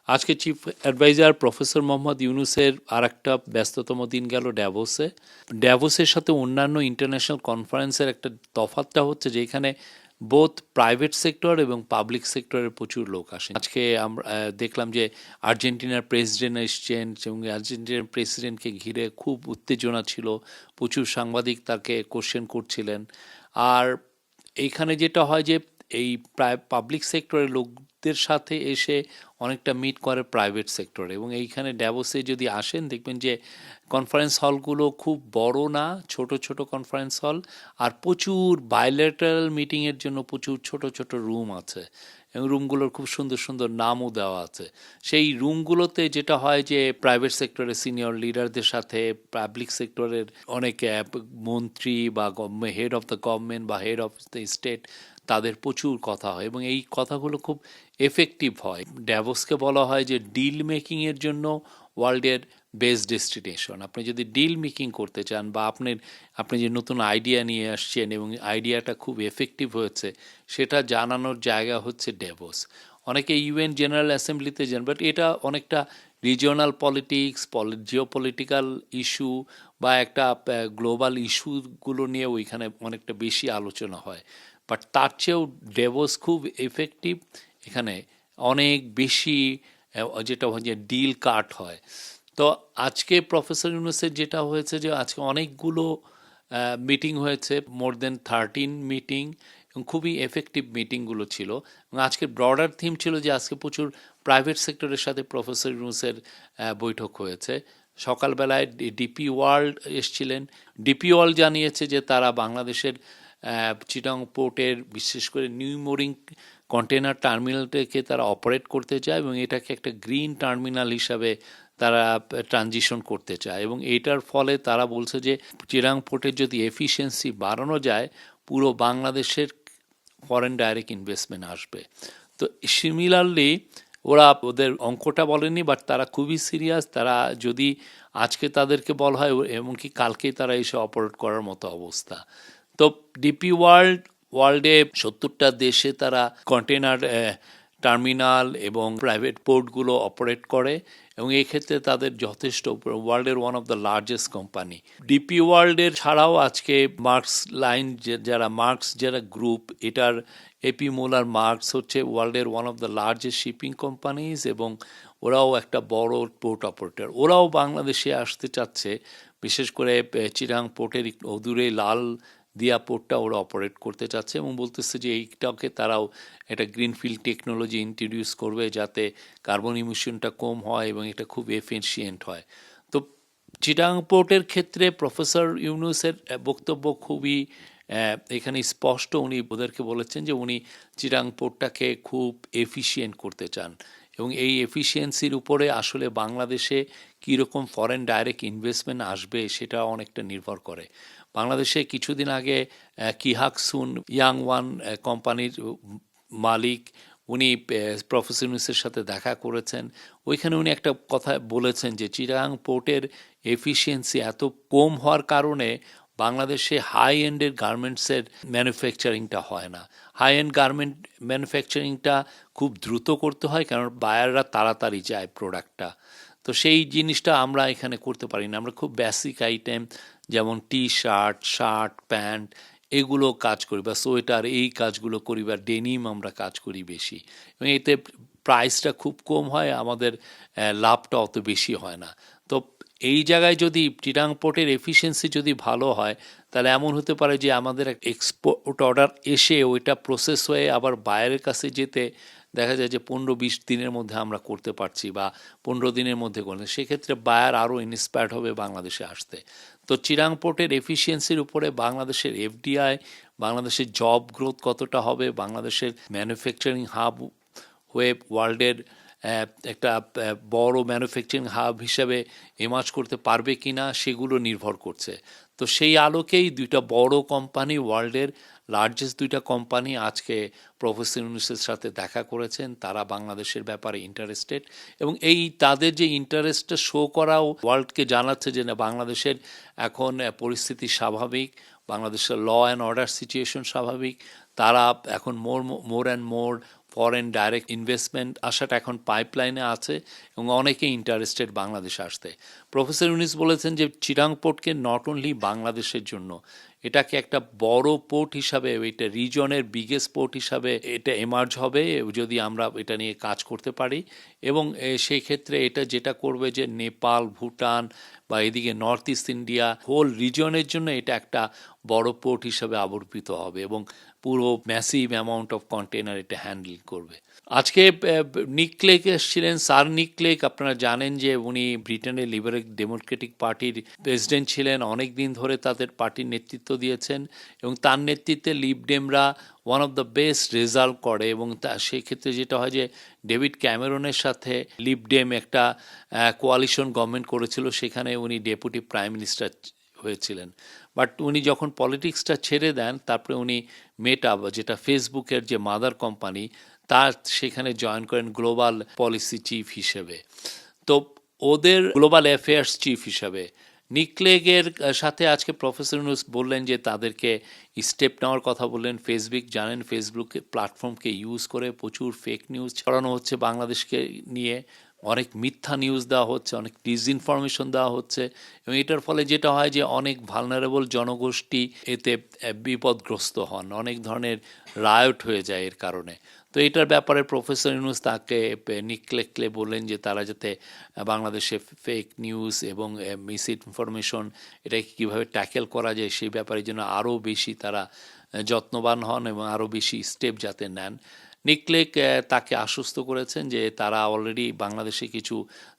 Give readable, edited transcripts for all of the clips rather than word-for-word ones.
আজকে chief adviser professor Mohammad ইউনুসের আর একটা ব্যস্ততম দিন গেল ড্যাভোসে। ড্যাভোসের সাথে অন্যান্য ইন্টারন্যাশনাল কনফারেন্সের একটা তফাৎটা হচ্ছে যে এখানে বোথ প্রাইভেট সেক্টর এবং পাবলিক সেক্টরের প্রচুর লোক আসেন। আজকে আমরা দেখলাম যে আর্জেন্টিনার প্রেসিডেন্ট এসছেন এবং আর্জেন্টিনার প্রেসিডেন্টকে ঘিরে খুব উত্তেজনা ছিল, প্রচুর সাংবাদিক তাকে কোশ্চেন করছিলেন। আর এইখানে যেটা হয় যে এই প্রায় পাবলিক সেক্টরের লোকদের সাথে এসে অনেকটা মিট করে প্রাইভেট সেক্টরে, এবং এইখানে ড্যাভোসে যদি আসেন দেখবেন যে কনফারেন্স হলগুলো খুব বড় না, ছোট ছোট কনফারেন্স হল, আর প্রচুর বাইলেটারাল মিটিংয়ের জন্য প্রচুর ছোট ছোট রুম আছে এবং রুমগুলোর খুব সুন্দর সুন্দর নামও দেওয়া আছে। সেই রুমগুলোতে যেটা হয় যে প্রাইভেট সেক্টরের সিনিয়র লিডারদের সাথে পাবলিক সেক্টরের অনেক মন্ত্রী বা হেড অফ দ্য গভর্নমেন্ট বা হেড অফ দ্য স্টেট, তাদের প্রচুর কথা হয় এবং এই কথাগুলো খুব এফেক্টিভ হয়। ড্যাভোসকে বলা হয় যে ডিল মেকিংয়ের জন্য ওয়ার্ল্ডের বেস্ট ডেস্টিনেশন। আপনি যদি ডিল মেকিং করতে চান বা আপনি যে নতুন আইডিয়া নিয়ে আসছেন এবং আইডিয়াটা খুব এফেক্টিভ হয়েছে, সেটা জানানোর জায়গা হচ্ছে ড্যাভোস। অনেকে ইউএন জেনারেল অ্যাসেম্বলিতে যান, বাট এটা অনেকটা রিজিওনাল পলিটিক্স, জিওপলিটিক্যাল ইস্যু বা একটা গ্লোবাল ইস্যুগুলো নিয়ে ওইখানে অনেকটা বেশি আলোচনা হয়। বাট তার চেয়েও ডেভোস খুব এফেক্টিভ। এখানে অনেক বেশি যেটা হয় যে ডিল কাট হয়। তো আজকে প্রফেসর ইউনুসের যেটা হয়েছে যে আজকে অনেকগুলো মিটিং হয়েছে, মোর দেন 13 মিটিং, এবং খুবই এফেক্টিভ মিটিংগুলো ছিল। এবং আজকের ব্রডার থিম ছিল যে আজকে প্রচুর প্রাইভেট সেক্টরের সাথে প্রফেসর ইউনুসের বৈঠক হয়েছে। সকালবেলায় ডিপি ওয়ার্ল্ড এসছিলেন। ডিপি ওয়ার্ল্ড জানিয়েছে যে তারা বাংলাদেশের চিটাং পোর্টের বিশেষ করে নিউ মোরিং কন্টেনার টার্মিনালটাকে তারা অপারেট করতে চায় এবং এটাকে একটা গ্রিন টার্মিনাল হিসাবে তারা ট্রানজিশন করতে চায়, এবং এটার ফলে তারা বলছে যে চিরাং পোর্টের যদি এফিসিয়েন্সি বাড়ানো যায়, পুরো বাংলাদেশের ফরেন ডাইরেক্ট ইনভেস্টমেন্ট আসবে। তো সিমিলারলি ওরা ওদের অঙ্কটা বলেনি, বাট তারা খুবই সিরিয়াস। তারা যদি আজকে তাদেরকে বলা হয় এমনকি কালকেই তারা এসে অপারেট করার মতো অবস্থা। তো ডিপি ওয়ার্ল্ডে 70টা দেশে তারা কন্টেনার টার্মিনাল এবং প্রাইভেট পোর্টগুলো অপারেট করে, এবং এই ক্ষেত্রে তাদের যথেষ্ট ওয়ার্ল্ডের one of the largest company. DP ওয়ার্ল্ডের ছাড়াও আজকে মার্কস লাইন যারা গ্রুপ, এটার এপি মোলার মার্কস হচ্ছে ওয়ার্ল্ডের one of the largest shipping companies, এবং ওরাও একটা বড় পোর্ট অপারেটর। ওরাও বাংলাদেশে আসতে চাচ্ছে, বিশেষ করে চিরাং পোর্টের অদূরে লাল দিয়া পোর্টটা ওরা অপারেট করতে চাচ্ছে এবং বলতেছে যে এইটাকে তারাও একটা গ্রিনফিল্ড টেকনোলজি ইন্ট্রোডিউস করবে যাতে কার্বন ইমিশনটা কম হয় এবং এটা খুব এফিশিয়েন্ট হয়। তো চিটাং পোর্টের ক্ষেত্রে প্রফেসর ইউনুসের বক্তব্য খুবই এখানে স্পষ্ট। উনি ওদেরকে বলেছেন যে উনি চিটাং পোর্টটাকে খুব এফিশিয়েন্ট করতে চান, এবং এই এফিসিয়েন্সির উপরে আসলে বাংলাদেশে কীরকম ফরেন ডাইরেক্ট ইনভেস্টমেন্ট আসবে সেটা অনেকটা নির্ভর করে। বাংলাদেশে কিছুদিন আগে কিহাকসুন ইয়াং ওয়ান কোম্পানির মালিক, উনি প্রফেসর ইউনুসের সাথে দেখা করেছেন। ওইখানে উনি একটা কথা বলেছেন যে চিটাগাং পোর্টের এফিসিয়েন্সি এত কম হওয়ার কারণে বাংলাদেশে হাই এন্ডের গার্মেন্টসের ম্যানুফ্যাকচারিংটা হয় না। হাই এন্ড গার্মেন্ট ম্যানুফ্যাকচারিংটা খুব দ্রুত করতে হয়, কারণ বায়াররা তাড়াতাড়ি চায় প্রোডাক্টটা। তো সেই জিনিসটা আমরা এখানে করতে পারি না। আমরা খুব বেসিক আইটেম যেমন শার্ট, প্যান্ট, এগুলো কাজ করি, বা সোয়েটার, এই কাজগুলো করি, বা ডেনিম আমরা কাজ করি বেশি, এবং এতে প্রাইসটা খুব কম হয়, আমাদের লাভটা অত বেশি হয় না। তো এই জায়গায় যদি চিটাং পোর্টের এফিসিয়েন্সি যদি ভালো হয়, তাহলে এমন হতে পারে যে আমাদের এক্সপোর্ট অর্ডার এসে ওইটা প্রসেস হয়ে আবার বাইরের কাছে যেতে দেখা যায় যে 15-20 দিনের মধ্যে আমরা করতে পারছি, বা 15 দিনের মধ্যে করতে, সেক্ষেত্রে বায়ার আরও ইন্সপায়ার্ড হবে বাংলাদেশে আসতে। তো চিরাং পোর্টের এফিসিয়েন্সির উপরে বাংলাদেশের এফডিআই, বাংলাদেশের জব গ্রোথ কতটা হবে, বাংলাদেশের ম্যানুফ্যাকচারিং হাব হয়ে ওয়ার্ল্ডের একটা বড় ম্যানুফ্যাকচারিং হাব হিসাবে এমার্জ করতে পারবে কি না, সেগুলো নির্ভর করছে। তো সেই আলোকেই দুইটা বড় কোম্পানি, ওয়ার্ল্ডের লার্জেস্ট দুইটা কোম্পানি আজকে প্রফেসর ইউনুসের সাথে দেখা করেছেন। তারা বাংলাদেশের ব্যাপারে ইন্টারেস্টেড, এবং এই তাদের যে ইন্টারেস্টটা শো করাও ওয়ার্ল্ডকে জানাচ্ছে যে না, বাংলাদেশের এখন পরিস্থিতি স্বাভাবিক, বাংলাদেশের ল অ্যান্ড অর্ডার সিচুয়েশন স্বাভাবিক। তারা এখন more and more foreign direct investment আসাটা এখন পাইপলাইনে আছে এবং অনেকে ইন্টারেস্টেড বাংলাদেশে আসতে। প্রফেসর ইউনূস বলেছেন যে চিটাং পোর্টকে নট অনলি বাংলাদেশের জন্য, এটাকে একটা বড় পোর্ট হিসাবে, এটা রিজনের বিগেস্ট পোর্ট হিসাবে এটা এমার্জ হবে যদি আমরা এটা নিয়ে কাজ করতে পারি। এবং সেই ক্ষেত্রে এটা যেটা করবে যে নেপাল, ভুটান বা এদিকে নর্থ ইস্ট ইন্ডিয়া হোল রিজনের জন্য এটা একটা বড় পোর্ট হিসাবে আবির্ভূত হবে এবং পুরো ম্যাসিভ অ্যামাউন্ট অফ কন্টেনার এটা হ্যান্ডেল করবে। আজকে নিক ক্লেগ এসেছিলেন। স্যার নিক ক্লেগ আপনারা জানেন যে উনি ব্রিটেনের লিবারেল ডেমোক্রেটিক পার্টির প্রেসিডেন্ট ছিলেন, অনেক দিন ধরে তাদের পার্টির নেতৃত্ব দিয়েছেন এবং তার নেতৃত্বে লিবডেমরা one of the best result করে এবং সেই ক্ষেত্রে যেটা হয় যে ডেভিড ক্যামেরনের সাথে লিবডেম একটা কোয়ালিশন গভর্নমেন্ট করেছিল, সেখানে উনি ডেপুটি প্রাইম মিনিস্টার হয়েছিলেন। বাট উনি যখন পলিটিক্সটা ছেড়ে দেন তারপরে উনি মেটা, যেটা ফেসবুকের যে মাদার কোম্পানি, তার সেখানে জয়েন করেন গ্লোবাল পলিসি চিফ হিসেবে। তো ওদের গ্লোবাল অ্যাফেয়ার্স চিফ হিসাবে নিক ক্লেগের সাথে আজকে প্রফেসর ইউনূস বললেন যে তাদেরকে স্টেপ নেওয়ার কথা বললেন। ফেসবুক জানেন, ফেসবুক প্ল্যাটফর্মকে ইউজ করে প্রচুর ফেক নিউজ ছড়ানো হচ্ছে বাংলাদেশকে নিয়ে, অনেক মিথ্যা নিউজ দেওয়া হচ্ছে, অনেক ডিসইনফরমেশন দেওয়া হচ্ছে এবং এটার ফলে যেটা হয় যে অনেক ভালনারেবল জনগোষ্ঠী এতে বিপদগ্রস্ত হন, অনেক ধরনের রায়ট হয়ে যায় এর কারণে। তো এটার ব্যাপারে প্রফেসর ইউনূস তাকে নিকলে বললেন যে তারা যাতে বাংলাদেশে ফেক নিউজ এবং মিস ইনফরমেশন এটাকে কীভাবে ট্যাকেল করা যায় সেই ব্যাপারে যেন আরও বেশি তারা যত্নবান হন এবং আরও বেশি স্টেপ যাতে নেন। নিক ক্লেগ তাকে আশ্বস্ত করেছেন যে তারা অলরেডি বাংলাদেশে কিছু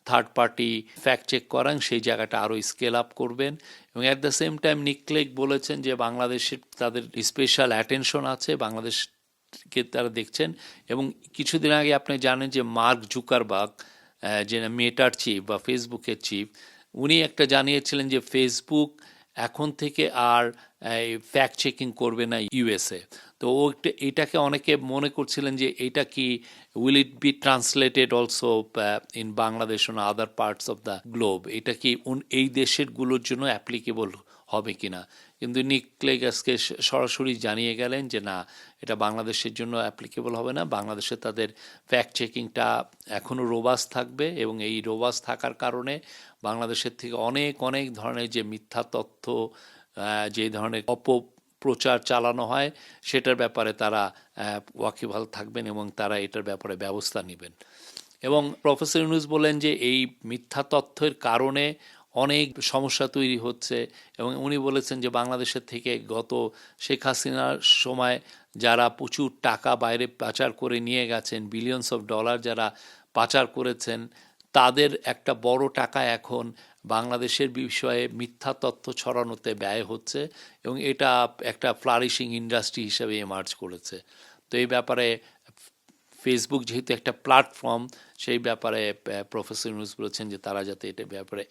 থার্ড পার্টি ফ্যাক্ট চেক করান, সেই জায়গাটা আরও স্কেল আপ করবেন এবং অ্যাট দ্য সেম টাইম নিক ক্লেগ বলেছেন যে বাংলাদেশের তাদের স্পেশাল অ্যাটেনশন আছে, বাংলাদেশকে তারা দেখছেন। এবং কিছুদিন আগে আপনি জানেন যে মার্ক জুকারবার্গ, যে মেটার চিফ বা ফেসবুকের চিফ, উনি একটা জানিয়েছিলেন যে ফেসবুক এখন থেকে আর ফ্যাক্ট চেকিং করবে না ইউএসএ। তো এটাকে অনেকে মনে করছিলেন যে এটা কি will it be translated also in Bangladesh on other parts of the globe, এটা কি এই দেশেরগুলোর জন্য অ্যাপ্লিকেবল হবে কিনা। কিন্তু নিক ক্লেগ আজকে সরাসরি জানিয়ে গেলেন যে না, এটা বাংলাদেশের জন্য অ্যাপ্লিকেবল হবে না, বাংলাদেশে তাদের ফ্যাক্ট চেকিংটা এখনও রোবাস্ট থাকবে এবং এই রোবাস্ট থাকার কারণে বাংলাদেশের থেকে অনেক অনেক ধরনের যে মিথ্যা তথ্য, যে ধরনের অপপ্রচার চালানো হয় সেটার ব্যাপারে তারা ওয়াকিবহাল থাকবেন এবং তারা এটার ব্যাপারে ব্যবস্থা নেবেন। এবং প্রফেসর ইউনূস বলেন যে এই মিথ্যা তথ্যের কারণে অনেক সমস্যা তৈরি হচ্ছে এবং উনি বলেছেন যে বাংলাদেশের থেকে গত শেখ হাসিনার সময় যারা প্রচুর টাকা বাইরে পাচার করে নিয়ে গেছেন, বিলিয়নস অফ ডলার যারা পাচার করেছেন, তাদের একটা বড় টাকা এখন বাংলাদেশের বিষয়ে মিথ্যা তথ্য ছড়ানোতে ব্যয় হচ্ছে এবং এটা একটা ফ্লারিশিং ইন্ডাস্ট্রি হিসেবে এমার্জ করেছে। তো এই ব্যাপারে ফেসবুক যেহেতু একটা প্ল্যাটফর্ম, সেই ব্যাপারে প্রফেসর ইউনূস বলেছেন যে তারা যাতে এটা ব্যাপারে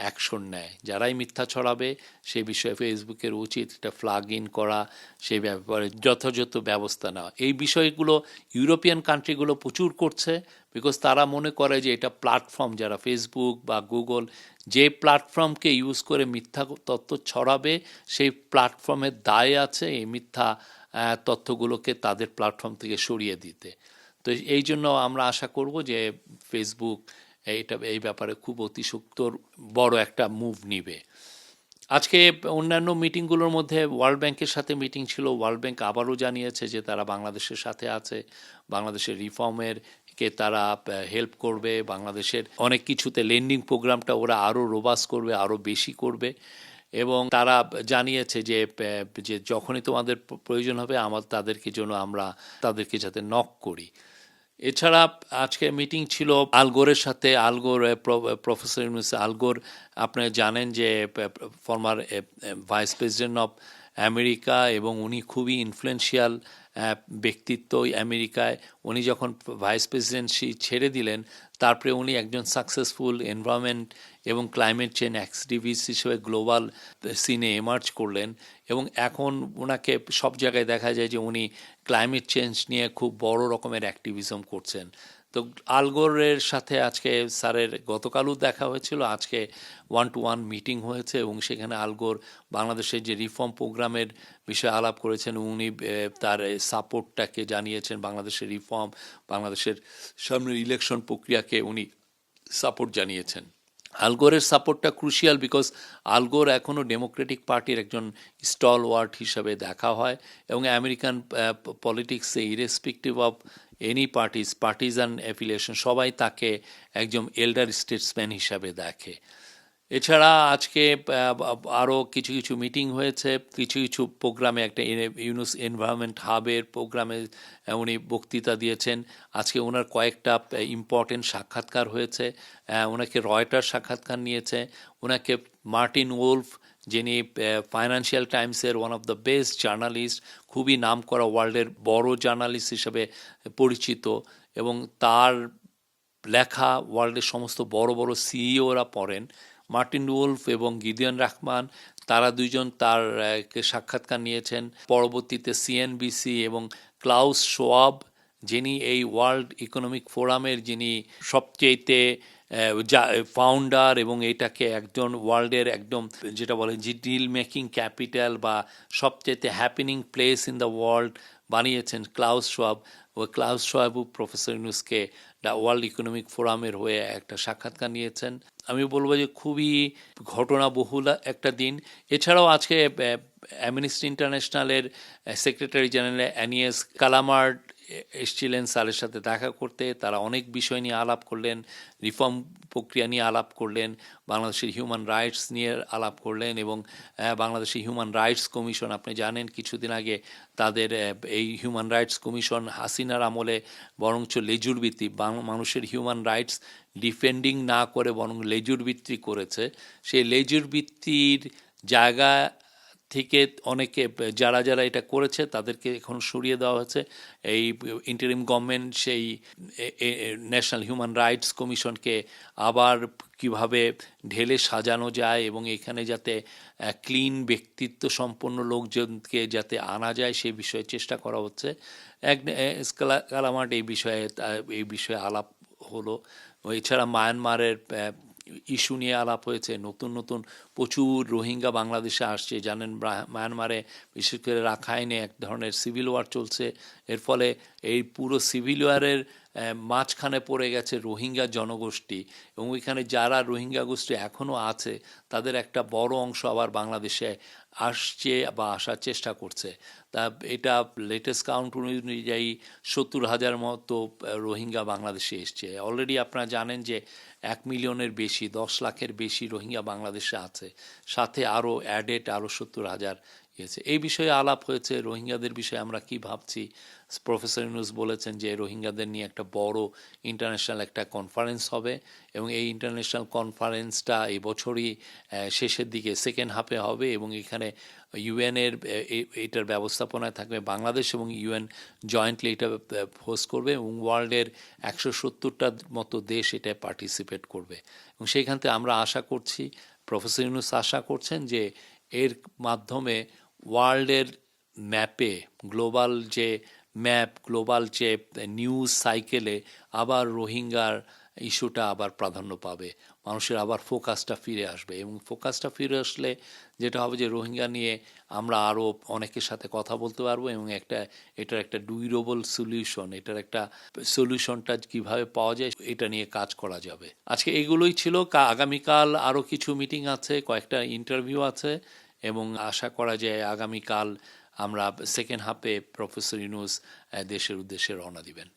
অ্যাকশন নেয়, যারাই মিথ্যা ছড়াবে সেই বিষয়ে ফেসবুকের উচিত এটা ফ্ল্যাগ ইন করা, সেই ব্যাপারে যথাযথ ব্যবস্থা নেওয়া। এই বিষয়গুলো ইউরোপিয়ান কান্ট্রিগুলো প্রচুর করছে, বিকজ তারা মনে করে যে এটা প্ল্যাটফর্ম, যারা ফেসবুক বা গুগল যে প্ল্যাটফর্মকে ইউজ করে মিথ্যা তথ্য ছড়াবে সেই প্ল্যাটফর্মের দায় আছে এই মিথ্যা তথ্যগুলোকে তাদের প্ল্যাটফর্ম থেকে সরিয়ে দিতে। তো এই জন্য আমরা আশা করব যে ফেসবুক এই ব্যাপারে খুব অতি সত্বর বড় একটা মুভ নিবে। আজকে অন্যান্য মিটিংগুলোর মধ্যে ওয়ার্ল্ড ব্যাংকের সাথে মিটিং ছিল। ওয়ার্ল্ড ব্যাংক আবারও জানিয়েছে যে তারা বাংলাদেশের সাথে আছে, বাংলাদেশের রিফর্মের কে তারা হেল্প করবে, বাংলাদেশের অনেক কিছুতে লেন্ডিং প্রোগ্রামটা ওরা আরও রোবাস্ট করবে, আরও বেশি করবে এবং তারা জানিয়েছে যে যখনই তোমাদের প্রয়োজন হবে তাদেরকে জন্য আমরা তাদেরকে যাতে নক করি। এছাড়া আজকে মিটিং ছিল আলগোরের সাথে। আলগোর প্রফেসর ইউনূস, আলগোর আপনারা জানেন যে former vice president of America এবং উনি খুবই ইনফ্লুয়েন্সিয়াল ব্যক্তিত্ব আমেরিকায়। উনি যখন ভাইস প্রেসিডেন্সি ছেড়ে দিলেন তারপরে উনি একজন সাকসেসফুল এনভায়রনমেন্ট এবং ক্লাইমেট চেঞ্জ অ্যাক্টিভিস্ট হিসেবে গ্লোবাল সিনে এমার্জ করলেন এবং এখন ওনাকে সব জায়গায় দেখা যায় যে উনি ক্লাইমেট চেঞ্জ নিয়ে খুব বড় রকমের অ্যাক্টিভিজম করছেন। তো আল গোরের সাথে আজকে স্যারের গতকালও দেখা হয়েছিল, আজকে 1-to-1 মিটিং হয়েছে এবং সেখানে আল গোর বাংলাদেশের যে রিফর্ম প্রোগ্রামের বিষয়ে আলাপ করেছেন। উনি তার সাপোর্টটাকে জানিয়েছেন বাংলাদেশের রিফর্ম, বাংলাদেশের সামনের ইলেকশন প্রক্রিয়াকে উনি সাপোর্ট জানিয়েছেন। আল গোরের সাপোর্টটা ক্রুশিয়াল বিকজ আল গোর এখনও ডেমোক্রেটিক পার্টির একজন স্টল ওয়ার্ড হিসাবে দেখা হয় এবং আমেরিকান পলিটিক্সে irrespective of any partisan affiliation সবাই তাকে একজন এল্ডার স্টেটসম্যান হিসাবে দেখে। এছাড়া আজকে আরও কিছু কিছু মিটিং হয়েছে, কিছু কিছু প্রোগ্রামে একটা ইউনুস এনভায়রনমেন্ট হাবের প্রোগ্রামে উনি বক্তৃতা দিয়েছেন। আজকে ওনার কয়েকটা ইম্পর্টেন্ট সাক্ষাৎকার হয়েছে। ওনাকে রয়টার সাক্ষাৎকার নিয়েছে, ওনাকে মার্টিন ওলফ যিনি ফাইন্যান্সিয়াল টাইমসের one of the best journalist, খুবই নামকরা ওয়ার্ল্ডের বড় জার্নালিস্ট হিসেবে পরিচিত এবং তার লেখা ওয়ার্ল্ডের সমস্ত বড় বড় সিইওরা পড়েন। মার্টিন ওলফ এবং গিডিয়ন রাহমান তারা দুইজন তার সাক্ষাৎকার নিয়েছেন। পরবর্তীতে সিএনবিসি এবং ক্লাউস শোয়াব যিনি এই ওয়ার্ল্ড ইকোনমিক ফোরামের যিনি সবচেয়েতে ফাউন্ডার এবং এটাকে একজন ওয়ার্ল্ডের একদম যেটা বলে যে ডিল মেকিং ক্যাপিটাল বা সবচেয়েতে happening place in the world বানিয়েছেন ক্লাউস শোয়াব। ওই ক্লাউস শোয়াবু প্রফেসর ইউনুসকে ওয়ার্ল্ড ইকোনমিক ফোরামের হয়ে একটা সাক্ষাৎকার নিয়েছেন। আমি বলবো যে খুবই ঘটনাবহুল একটা দিন। এছাড়াও আজকে অ্যামনেস্টি ইন্টারন্যাশনালের সেক্রেটারি জেনারেল অ্যানিয়েস কালামার্ড এসেছিলেন স্যারের সাথে দেখা করতে। তারা অনেক বিষয় নিয়ে আলাপ করলেন, রিফর্ম প্রক্রিয়া নিয়ে আলাপ করলেন, বাংলাদেশের হিউম্যান রাইটস নিয়ে আলাপ করলেন এবং বাংলাদেশের হিউম্যান রাইটস কমিশন, আপনি জানেন কিছুদিন আগে তাদের এই হিউম্যান রাইটস কমিশন হাসিনার আমলে বরঞ্চ লেজুর ভিত্তি মানুষের হিউম্যান রাইটস ডিফেন্ডিং না করে বরং লেজুর ভিত্তি করেছে। সেই লেজুর ভিত্তির জায়গা থেকে অনেকে যারা যারা এটা করেছে তাদেরকে এখন সরিয়ে দেওয়া হয়েছে। এই ইন্টারিম গভর্নমেন্ট সেই ন্যাশনাল হিউম্যান রাইটস কমিশনকে আবার কিভাবে ঢেলে সাজানো যায় এবং এখানে যাতে ক্লিন ব্যক্তিত্ব সম্পন্ন লোকজনকে যাতে আনা যায় সেই বিষয়ে চেষ্টা করা হচ্ছে। কালামার্ট এই বিষয়ে আলাপ হলো। এছাড়া মায়ানমারের ইস্যু নিয়ে আলাপ হয়েছে। নতুন নতুন প্রচুর রোহিঙ্গা বাংলাদেশে আসছে। জানেন মায়ানমারে বিশেষ করে রাখাইনে এক ধরনের সিভিল ওয়ার চলছে। এর ফলে এই পুরো সিভিল ওয়ারের মাঝখানে পড়ে গেছে রোহিঙ্গা জনগোষ্ঠী এবং ওইখানে যারা রোহিঙ্গা গোষ্ঠী এখনও আছে তাদের একটা বড় অংশ আবার বাংলাদেশে আসছে বা আসার চেষ্টা করছে। তা এটা লেটেস্ট কাউন্ট অনুযায়ী 70,000 মতো রোহিঙ্গা বাংলাদেশে এসছে। অলরেডি আপনারা জানেন যে 1 মিলিয়নের বেশি, 10 লাখের বেশি রোহিঙ্গা বাংলাদেশে আছে, সাথে আরও অ্যাডেড আরও 70,000 হয়েছে। এই বিষয়ে আলাপ হয়েছে। রোহিঙ্গাদের বিষয়ে আমরা কি ভাবছি, প্রফেসর ইউনুস বলেছেন যে রোহিঙ্গাদের নিয়ে একটা বড় ইন্টারন্যাশনাল একটা কনফারেন্স হবে এবং এই ইন্টারন্যাশনাল কনফারেন্সটা এই বছরই শেষের দিকে সেকেন্ড হাফে হবে এবং এখানে ইউএনের এটার ব্যবস্থাপনায় থাকবে বাংলাদেশ এবং ইউএন জয়েন্টলি এটা হোস্ট করবে এবং ওয়ার্ল্ডের 170টার মতো দেশ এটায় পার্টিসিপেট করবে এবং সেইখান থেকে আমরা আশা করছি, প্রফেসর ইউনুস আশা করছেন যে এর মাধ্যমে ওয়ার্ল্ডের ম্যাপে গ্লোবাল যে নিউজ সাইকেলে আবার রোহিঙ্গার ইস্যুটা আবার প্রাধান্য পাবে, মানুষের আবার ফোকাসটা ফিরে আসবে এবং ফোকাসটা ফিরে আসলে যেটা হবে যে রোহিঙ্গা নিয়ে আমরা আরও অনেকের সাথে কথা বলতে পারবো এবং এটার একটা ডিউরেবল সলিউশন, এটার একটা সলিউশনটা কীভাবে পাওয়া যায় এটা নিয়ে কাজ করা যাবে। আজকে এগুলোই ছিল। আগামীকাল আরও কিছু মিটিং আছে, কয়েকটা ইন্টারভিউ আছে এবং আশা করা যায় আগামীকাল আমরা সেকেন্ড হাফে প্রফেসর ইউনুস দেশের উদ্দেশ্যে রওনা দিবেন।